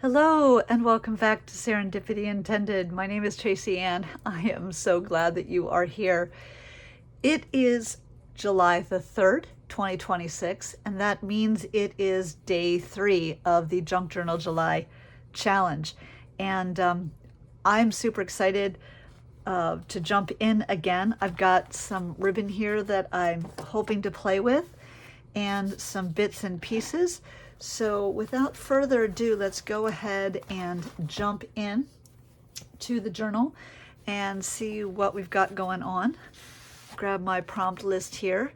Hello and welcome back to Serendipity Intended. My name is Tracy Ann. I am so glad that you are here. It is July the 3rd, 2026, and that means it is day 3 of the Junk Journal July challenge. And I'm super excited to jump in again. I've got some ribbon here that I'm hoping to play with and some bits and pieces. So without further ado, let's go ahead and jump in to the journal and see what we've got going on. Grab my prompt list here.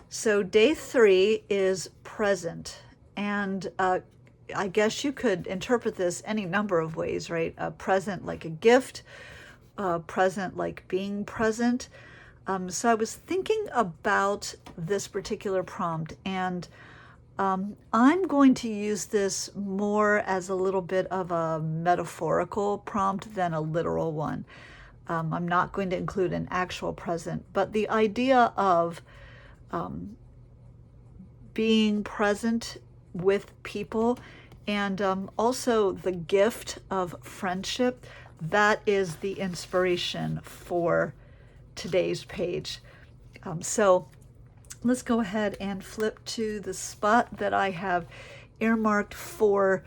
So day 3 is present, and I guess you could interpret this any number of ways, right? Present like a gift, present like being present. So I was thinking about this particular prompt, and I'm going to use this more as a little bit of a metaphorical prompt than a literal one. I'm not going to include an actual present, but the idea of being present with people and also the gift of friendship, that is the inspiration for today's page. So let's go ahead and flip to the spot that I have earmarked for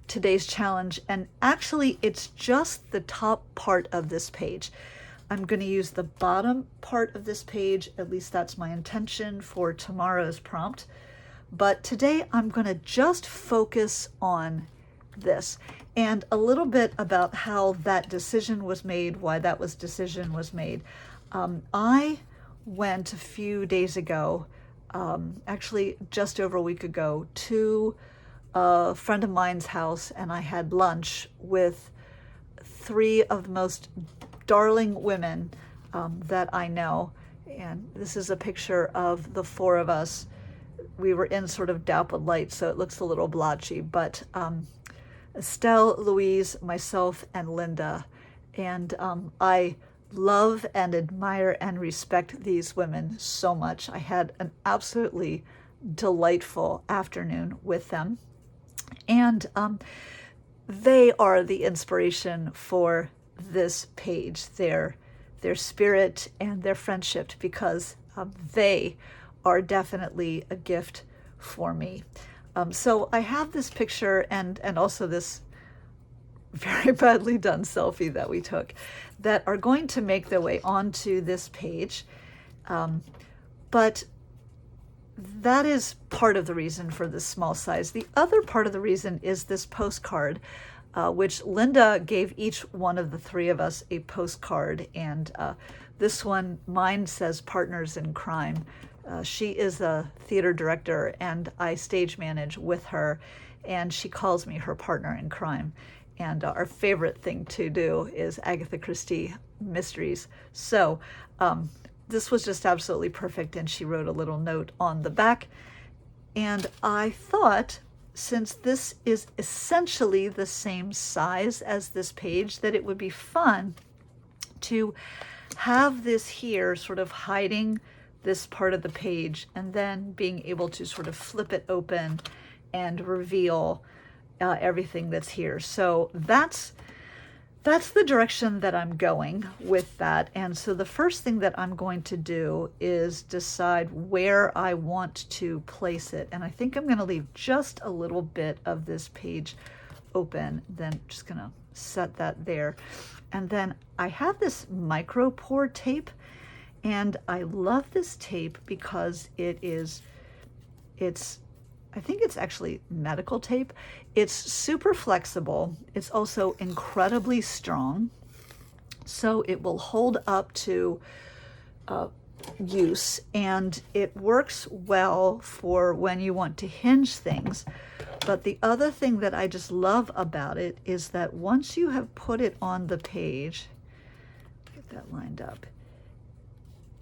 today's challenge. And actually, it's just the top part of this page. I'm going to use the bottom part of this page, at least that's my intention for tomorrow's prompt. But today I'm going to just focus on this and a little bit about how that decision was made, why that decision was made. I went a few days ago, actually just over a week ago, to a friend of mine's house, and I had lunch with 3 of the most darling women that I know. And this is a picture of the 4 of us. We were in sort of dappled light, so it looks a little blotchy, but Estelle, Louise, myself, and Linda. And I love and admire and respect these women so much. I had an absolutely delightful afternoon with them. And they are the inspiration for this page, their spirit and their friendship, because they are definitely a gift for me. So I have this picture and also this very badly done selfie that we took that are going to make their way onto this page. But that is part of the reason for this small size. The other part of the reason is this postcard, which Linda gave each one of the 3 of us a postcard. And this one, mine says Partners in Crime. She is a theater director, and I stage manage with her, and she calls me her partner in crime. And our favorite thing to do is Agatha Christie mysteries. So this was just absolutely perfect, and she wrote a little note on the back. And I thought, since this is essentially the same size as this page, that it would be fun to have this here sort of hiding this part of the page, and then being able to sort of flip it open and reveal everything that's here. So that's the direction that I'm going with that. And so the first thing that I'm going to do is decide where I want to place it. And I think I'm going to leave just a little bit of this page open, then just going to set that there. And then I have this micropore tape, and I love this tape because I think it's actually medical tape. It's super flexible. It's also incredibly strong. So it will hold up to use, and it works well for when you want to hinge things. But the other thing that I just love about it is that once you have put it on the page, get that lined up,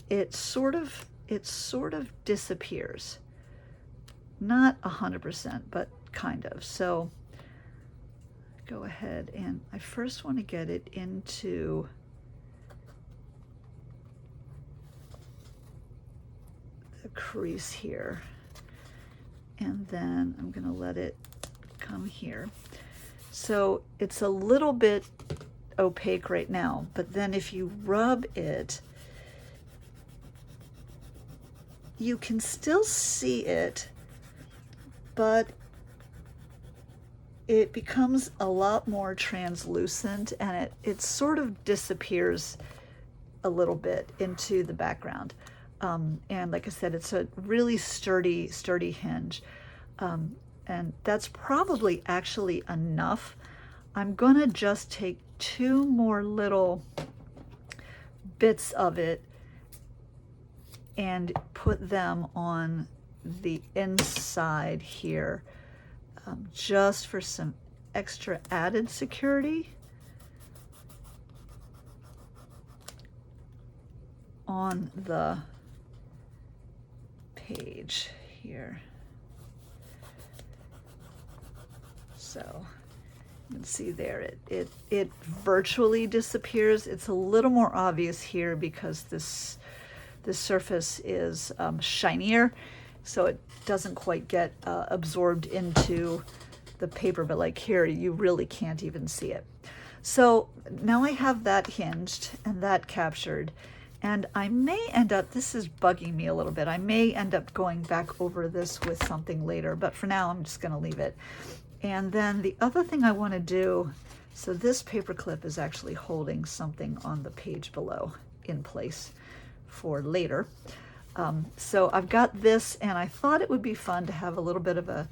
it sort of disappears. Not 100%, but kind of. So go ahead, and I first want to get it into the crease here, and then I'm going to let it come here. So it's a little bit opaque right now, but then if you rub it, you can still see it, but it becomes a lot more translucent, and it sort of disappears a little bit into the background. And like I said, it's a really sturdy hinge. And that's probably actually enough. I'm gonna just take 2 more little bits of it and put them on the inside here, just for some extra added security on the page here. So you can see there, it virtually disappears. It's a little more obvious here because this surface is shinier, so it doesn't quite get absorbed into the paper, but like here, you really can't even see it. So now I have that hinged and that captured, and I may end up, this is bugging me a little bit, I may end up going back over this with something later, but for now I'm just gonna leave it. And then the other thing I wanna do, so this paper clip is actually holding something on the page below in place for later. So I've got this, and I thought it would be fun to have a little bit of a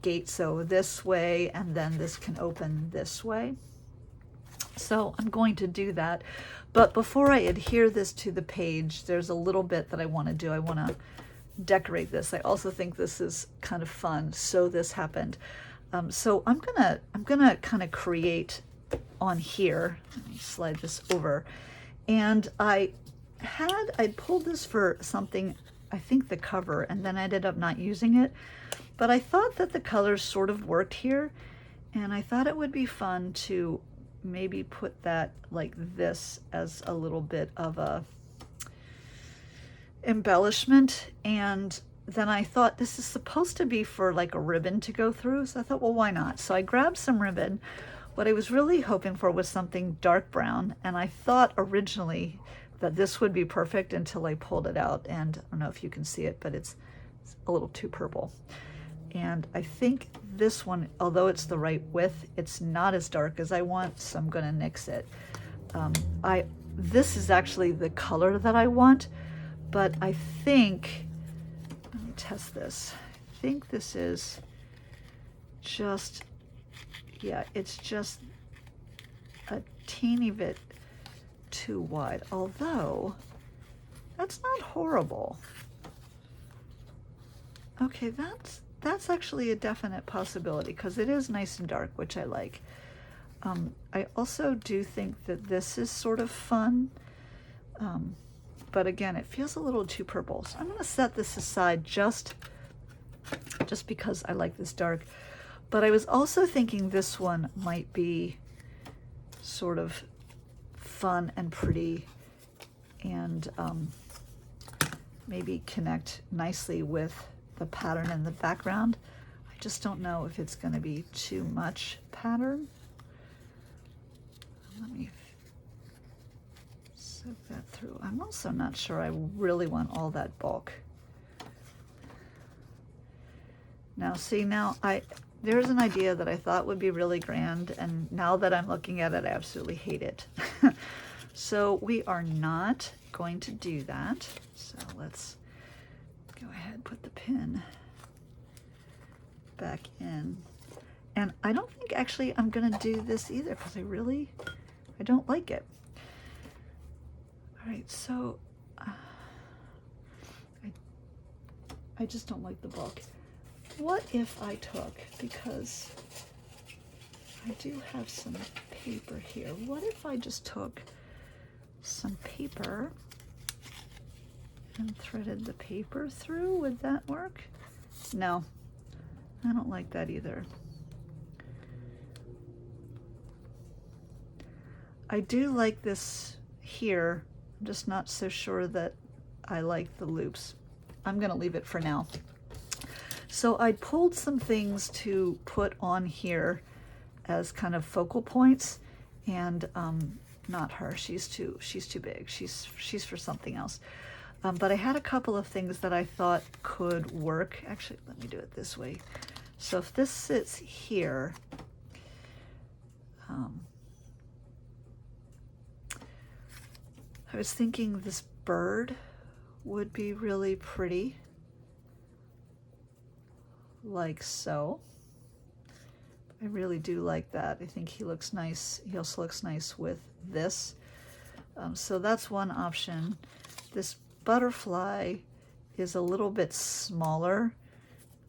gate, so this way, and then this can open this way. So I'm going to do that. But before I adhere this to the page, there's a little bit that I want to do. I want to decorate this. I also think this is kind of fun. So this happened. So I'm gonna kind of create on here. Let me slide this over. And I pulled this for something, I think the cover, and then I ended up not using it. But I thought that the colors sort of worked here, and I thought it would be fun to maybe put that like this as a little bit of a embellishment. And then I thought this is supposed to be for like a ribbon to go through, so I thought, well, why not? So I grabbed some ribbon. What I was really hoping for was something dark brown, and I thought originally that this would be perfect until I pulled it out, and I don't know if you can see it, but it's a little too purple. And I think this one, although it's the right width, it's not as dark as I want, so I'm gonna nix it. This is actually the color that I want, but I think, let me test this. I think this is just, yeah, it's just a teeny bit too wide, although that's not horrible. Okay, that's actually a definite possibility because it is nice and dark, which I like. I also do think that this is sort of fun, but again, it feels a little too purple. So I'm going to set this aside just because I like this dark. But I was also thinking this one might be sort of fun and pretty, and maybe connect nicely with the pattern in the background. I just don't know if it's going to be too much pattern. Let me soak that through. I'm also not sure I really want all that bulk. Now see, there's an idea that I thought would be really grand, and now that I'm looking at it, I absolutely hate it. So we are not going to do that. So let's go ahead and put the pin back in. And I don't think actually I'm gonna do this either because I don't like it. All right, so I just don't like the bulk. What if I took, because I do have some paper here, what if I just took some paper and threaded the paper through? Would that work? No, I don't like that either. I do like this here. I'm just not so sure that I like the loops. I'm gonna leave it for now. So I pulled some things to put on here as kind of focal points, and not her. She's too big. She's for something else. But I had a couple of things that I thought could work. Actually, let me do it this way. So if this sits here, I was thinking this bird would be really pretty, like so. I really do like that. I think he looks nice. He also looks nice with this. So that's one option. This butterfly is a little bit smaller.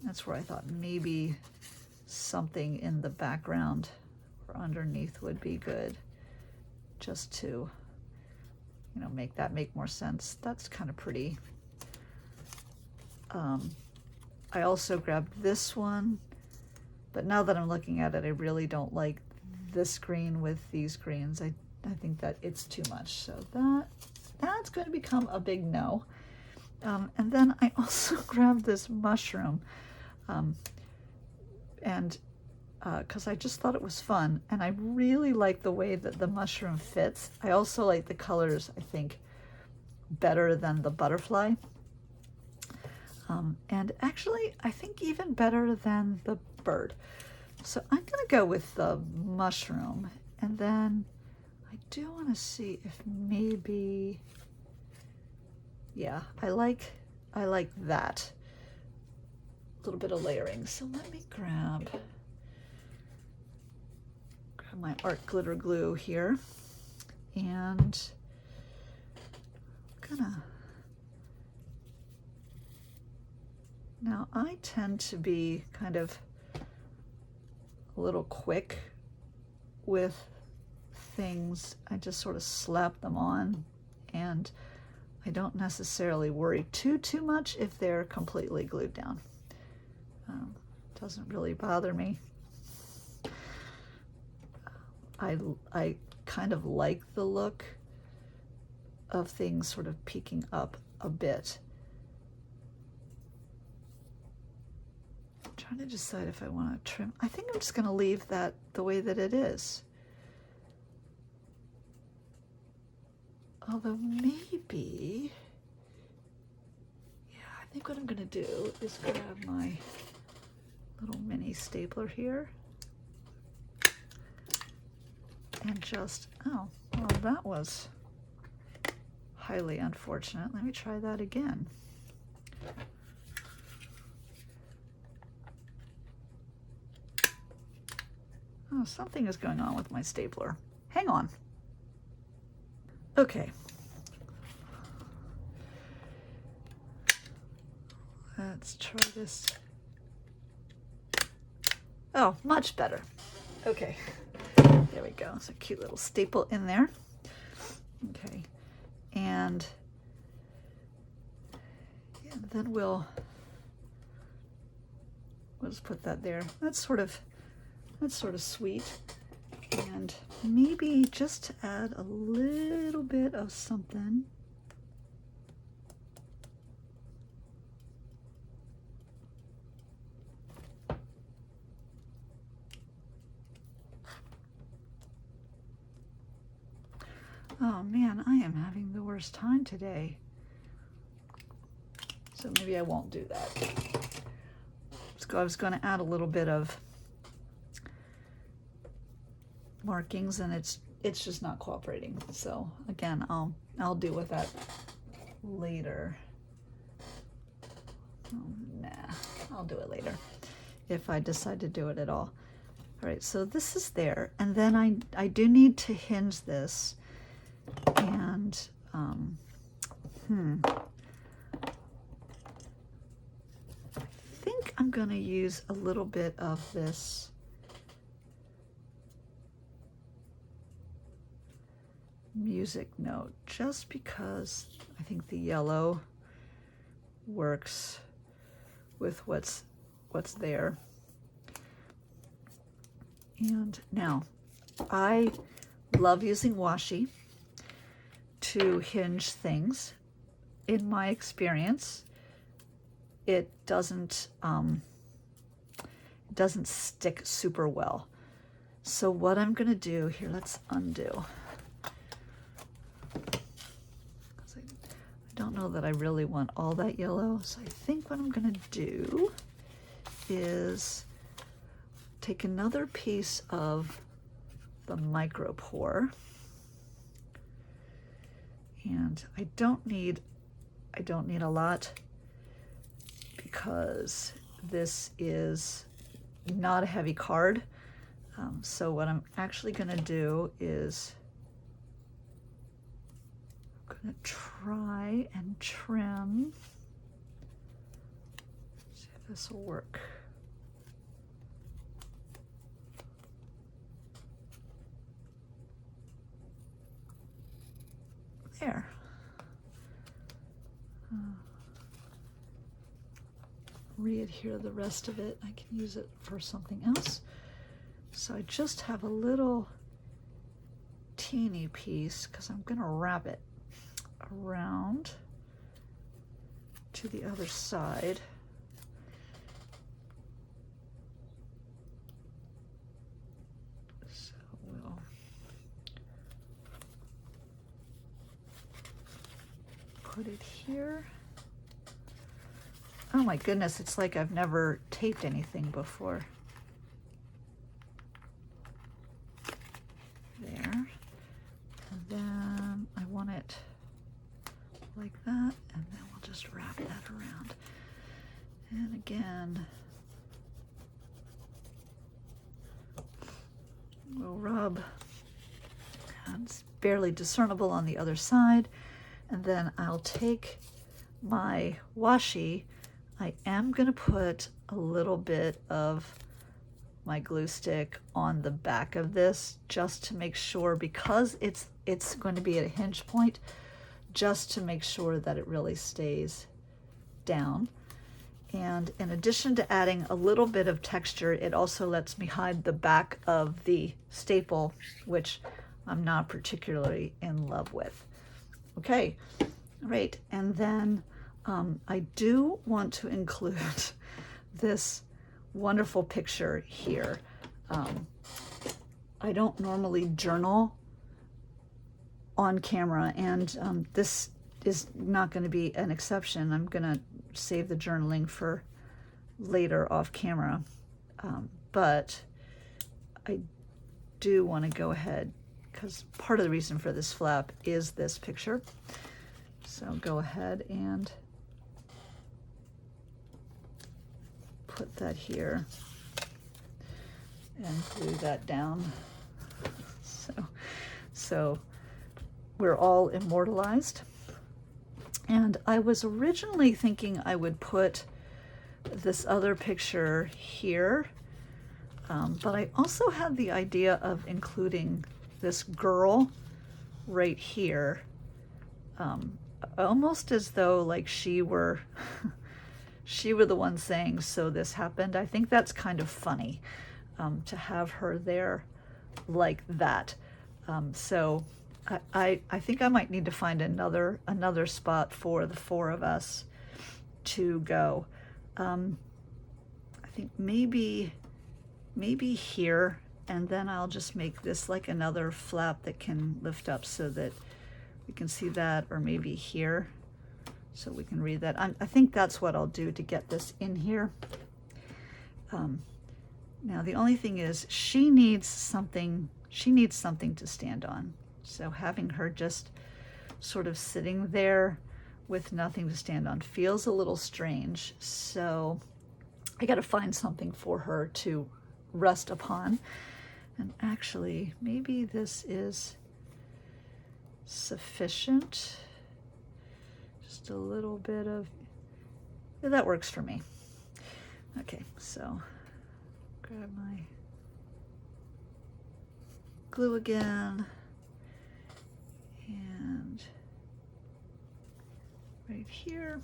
That's where I thought maybe something in the background or underneath would be good, just to, you know, make that make more sense. That's kind of pretty. I also grabbed this one, but now that I'm looking at it, I really don't like this green with these greens. I think that it's too much. So that's going to become a big no. And then I also grabbed this mushroom, and because I just thought it was fun, and I really like the way that the mushroom fits. I also like the colors, I think, better than the butterfly. And actually, I think even better than the bird. So I'm gonna go with the mushroom, and then I do want to see if maybe, yeah, I like that. A little bit of layering. So let me grab my art glitter glue here, and I'm gonna, now I tend to be kind of a little quick with things. I just sort of slap them on, and I don't necessarily worry too much if they're completely glued down. Doesn't really bother me. I kind of like the look of things sort of peeking up a bit. I'm trying to decide if I want to trim. I think I'm just going to leave that the way that it is. Although maybe, yeah, I think what I'm going to do is grab my little mini stapler here and just, oh, well, that was highly unfortunate. Let me try that again. Oh, something is going on with my stapler. Hang on. Okay. Let's try this. Oh, much better. Okay. There we go. It's a cute little staple in there. Okay. And yeah, then we'll just put that there. That's sort of sweet. And maybe just to add a little bit of something. Oh man, I am having the worst time today. So maybe I won't do that. So I was going to add a little bit of markings, and it's just not cooperating. So again, I'll deal with that later. Oh, nah, I'll do it later if I decide to do it at all. All right, so this is there, and then I do need to hinge this, and I think I'm gonna use a little bit of this music note, just because I think the yellow works with what's there. And now I love using washi to hinge things. In my experience, it doesn't stick super well. So what I'm gonna do here, let's undo. I don't know that I really want all that yellow, so I think what I'm gonna do is take another piece of the micropore, and I don't need a lot because this is not a heavy card. So what I'm actually going to do is I'm going to try and trim. See if this will work. There. Re-adhere the rest of it. I can use it for something else. So I just have a little teeny piece because I'm going to wrap it around to the other side. So we'll put it here. Oh my goodness, it's like I've never taped anything before. There. And then I want it like that, and then we'll just wrap that around. And again, we'll rub. And it's barely discernible on the other side. And then I'll take my washi. I am going to put a little bit of my glue stick on the back of this just to make sure, because it's going to be at a hinge point, just to make sure that it really stays down. And in addition to adding a little bit of texture, it also lets me hide the back of the staple, which I'm not particularly in love with. Okay, all right, and then I do want to include this wonderful picture here. I don't normally journal on camera, and this is not going to be an exception. I'm going to save the journaling for later off camera, but I do want to go ahead because part of the reason for this flap is this picture. So go ahead and put that here and glue that down. So we're all immortalized. And I was originally thinking I would put this other picture here, but I also had the idea of including this girl right here, almost as though like she were the one saying, so this happened. I think that's kind of funny, to have her there like that. So I think I might need to find another spot for the four of us to go. I think maybe here, and then I'll just make this like another flap that can lift up so that we can see that, or maybe here so we can read that. I think that's what I'll do to get this in here. Now the only thing is she needs something to stand on. So having her just sort of sitting there with nothing to stand on feels a little strange. So I got to find something for her to rest upon. And actually, maybe this is sufficient. Just a little bit of, yeah, that works for me. Okay, so grab my glue again, and right here,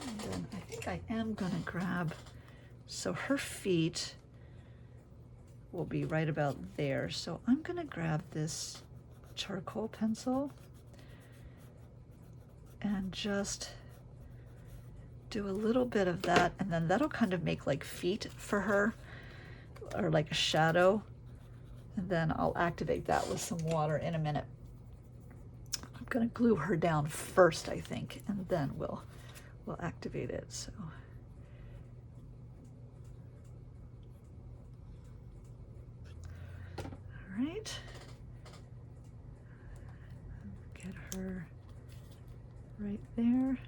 and then I think I am gonna grab, so her feet will be right about there, so I'm gonna grab this charcoal pencil and just do a little bit of that, and then that'll kind of make like feet for her, or like a shadow And then I'll activate that with some water in a minute. I'm gonna glue her down first, I think, and then we'll activate it. So. All right. Get her right there.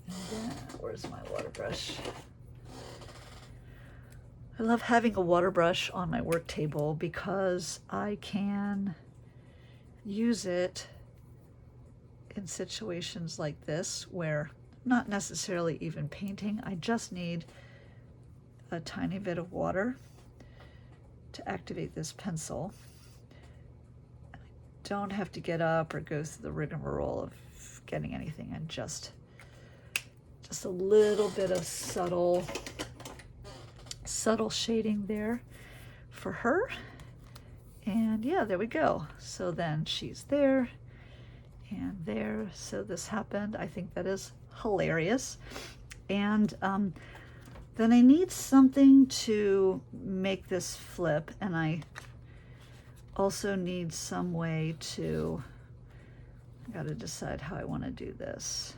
And then, where's my water brush? I love having a water brush on my work table because I can use it in situations like this where I'm not necessarily even painting. I just need a tiny bit of water to activate this pencil. I don't have to get up or go through the rigmarole of getting anything, and just a little bit of subtle shading there for her. And yeah, there we go. So then she's there and there. So this happened. I think that is hilarious. And then I need something to make this flip, and I also need some way to, I gotta decide how I want to do this.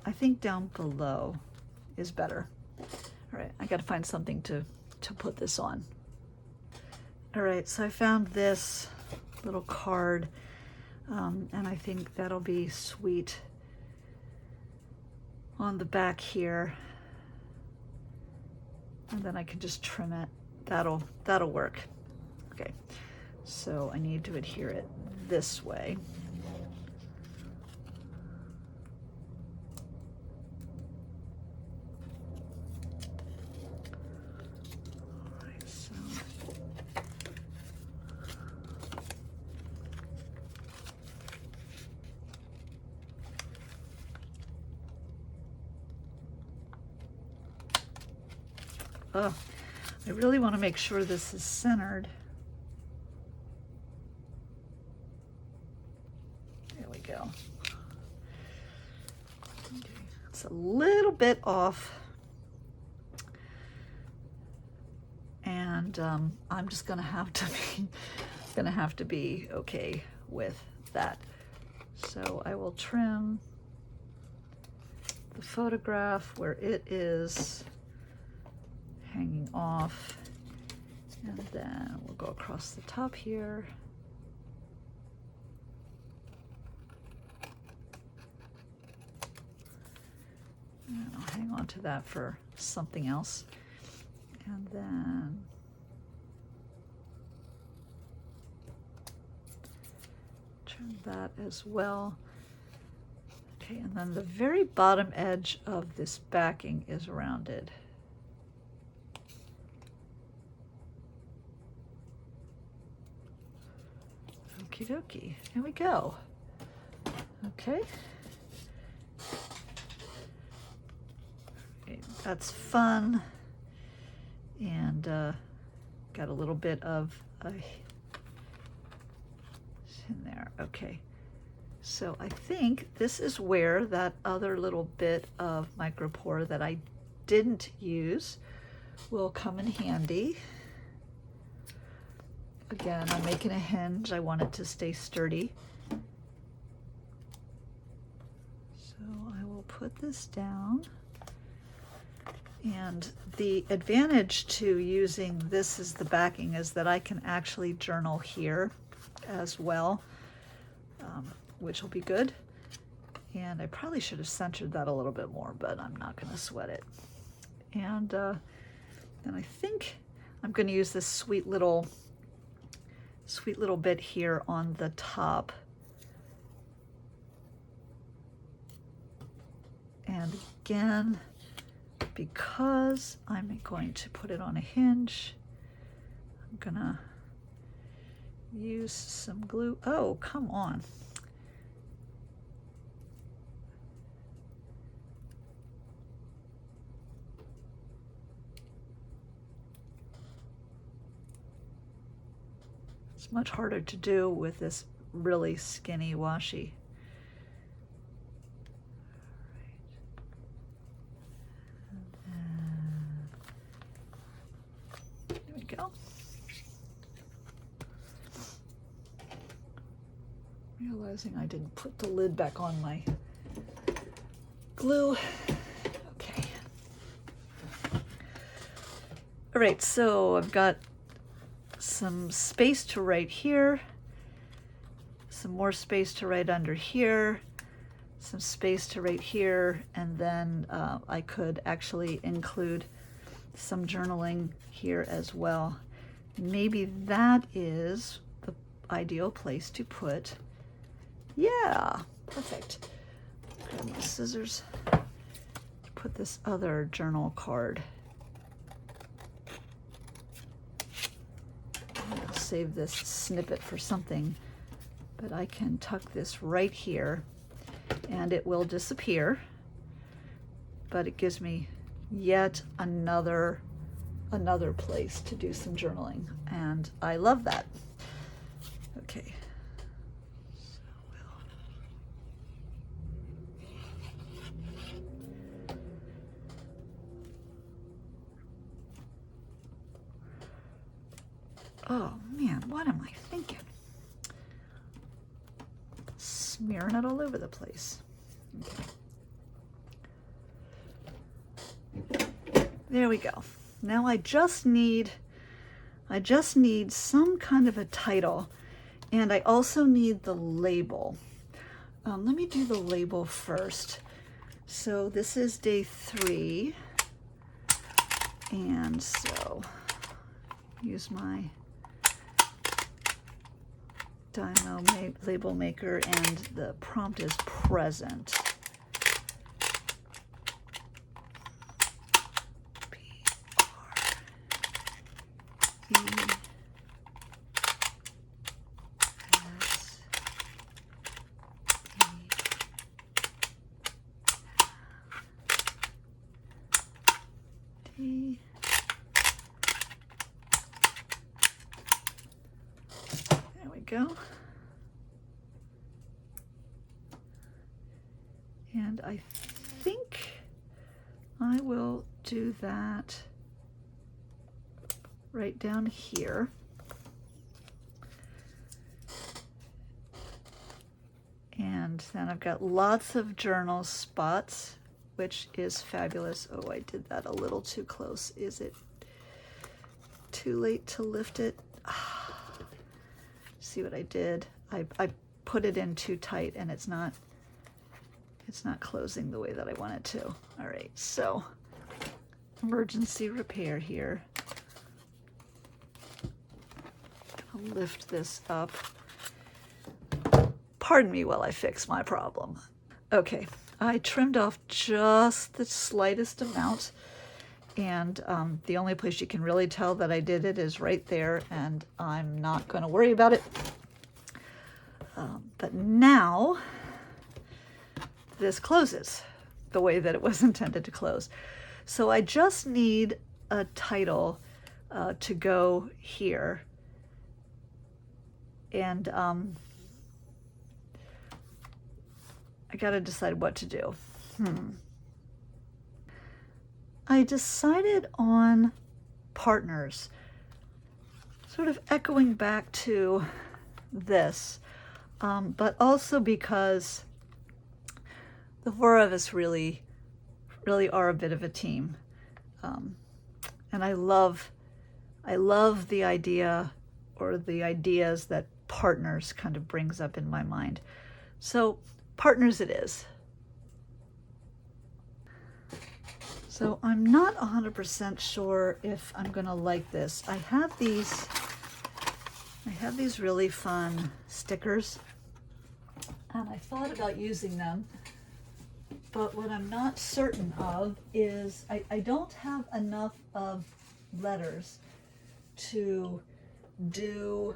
I think down below is better. All right, I gotta find something to put this on. All right, so I found this little card, and I think that'll be sweet on the back here. And then I can just trim it. That'll work. Okay, so I need to adhere it this way. Oh, I really want to make sure this is centered. There we go. Okay. It's a little bit off. And I'm just gonna have to be okay with that. So I will trim the photograph where it is hanging off, and then we'll go across the top here. And I'll hang on to that for something else. And then trim that as well. Okay, and then the very bottom edge of this backing is rounded. Okie dokie, here we go. Okay. That's fun. And got a little bit of in there. Okay. So I think this is where that other little bit of micropore that I didn't use will come in handy. Again, I'm making a hinge. I want it to stay sturdy. So I will put this down. And the advantage to using this as the backing is that I can actually journal here as well, which will be good. And I probably should have centered that a little bit more, but I'm not going to sweat it. And then I think I'm going to use this sweet little bit here on the top. And again, because I'm going to put it on a hinge, I'm gonna use some glue. Oh, come on. It's much harder to do with this really skinny washi. There we go. Realizing I didn't put the lid back on my glue. Okay. All right, so I've got some space to write here, some more space to write under here, some space to write here, and then I could actually include some journaling here as well. Maybe that is the ideal place to put. Yeah, perfect. Grab my scissors, put this other journal card. I'll save this snippet for something, but I can tuck this right here and it will disappear, but it gives me yet another place to do some journaling, and I love that. Okay. Oh man, what am I thinking? Smearing it all over the place. Okay. There we go. Now I just need some kind of a title, and I also need the label. Let me do the label first. So this is day 3, and so use my Dymo label maker, and the prompt is present. There we go. And I think I will do that right down here. And then I've got lots of journal spots, which is fabulous. Oh, I did that a little too close. Is it too late to lift it? See what I did? I put it in too tight, and it's not closing the way that I want it to. All right, so emergency repair here. I'll lift this up. Pardon me while I fix my problem. Okay, I trimmed off just the slightest amount, and the only place you can really tell that I did it is right there, and I'm not going to worry about it. But now this closes the way that it was intended to close. So I just need a title to go here, and I gotta decide what to do. I decided on partners, sort of echoing back to this, but also because the 4 of us really are a bit of a team, and I love the idea, or the ideas that partners kind of brings up in my mind. So partners it is. So I'm not 100% sure if I'm gonna like this. I have these really fun stickers, and I thought about using them, but what I'm not certain of is I don't have enough of letters to do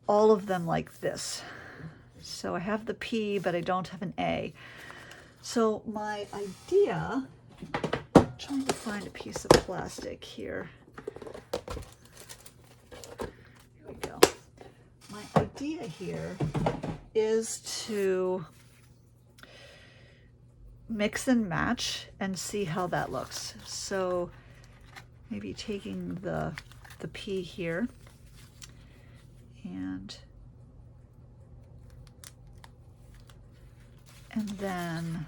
all of them like this. So I have the P, but I don't have an A. So my idea, I'm trying to find a piece of plastic here. Here we go. My idea here is to mix and match and see how that looks. So maybe taking the P here and then,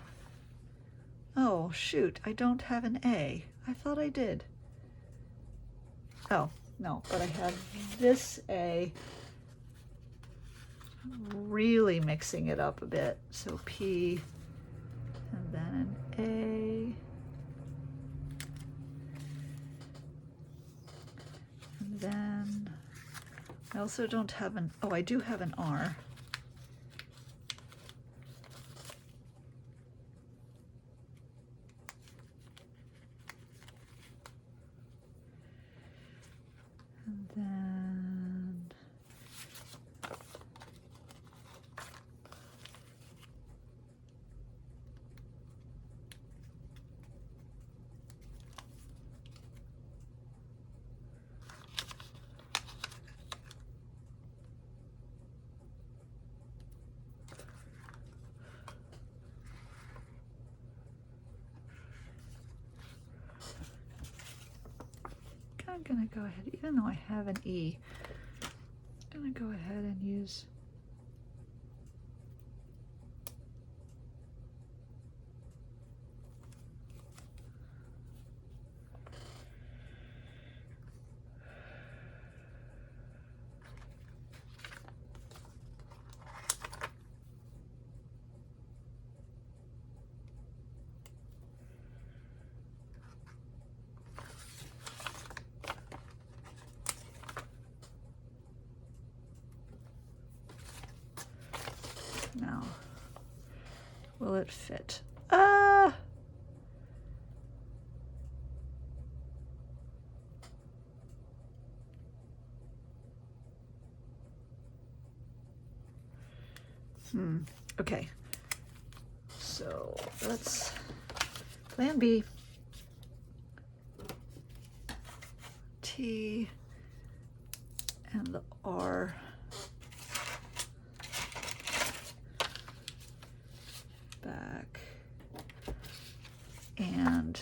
oh shoot, I don't have an A. I thought I did. Oh, no, but I have this A, really mixing it up a bit. So P and then an A. And then I also don't have an, oh, I do have an R. And then I'm gonna go ahead, even though I have an E, I'm gonna go ahead and use now. Will it fit? Okay. So let's plan B. T and the R. Back. And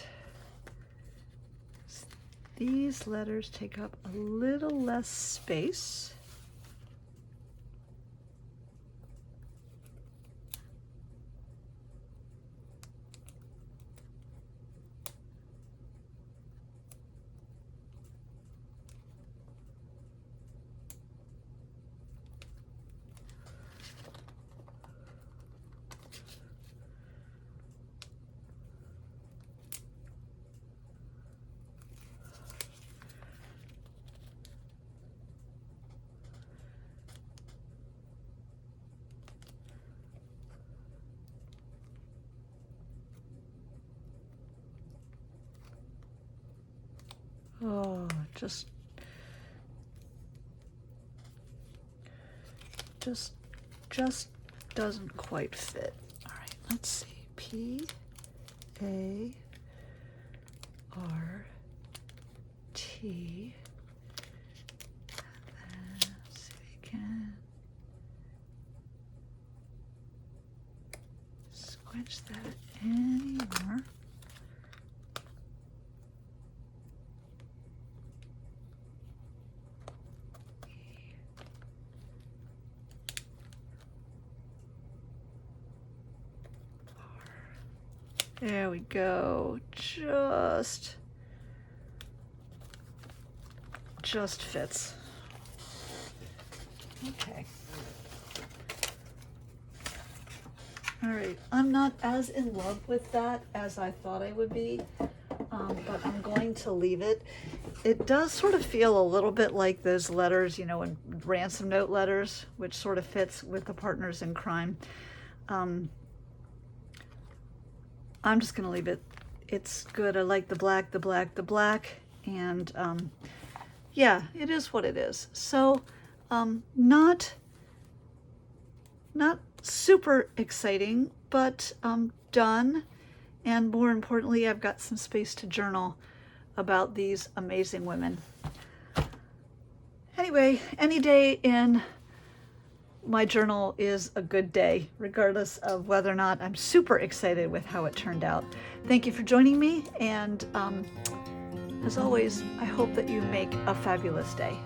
these letters take up a little less space. Oh, just doesn't quite fit. All right, let's see. P A R T. And then see if we can squinch that any more. There we go. Just fits. Okay. All right. I'm not as in love with that as I thought I would be, but I'm going to leave it. It does sort of feel a little bit like those letters, you know, in ransom note letters, which sort of fits with the partners in crime. I'm just going to leave it. It's good. I like the black, and yeah, it is what it is. So not super exciting, but done. And more importantly, I've got some space to journal about these amazing women. Anyway, any day in my journal is a good day, regardless of whether or not I'm super excited with how it turned out. Thank you for joining me, and as always, I hope that you make a fabulous day.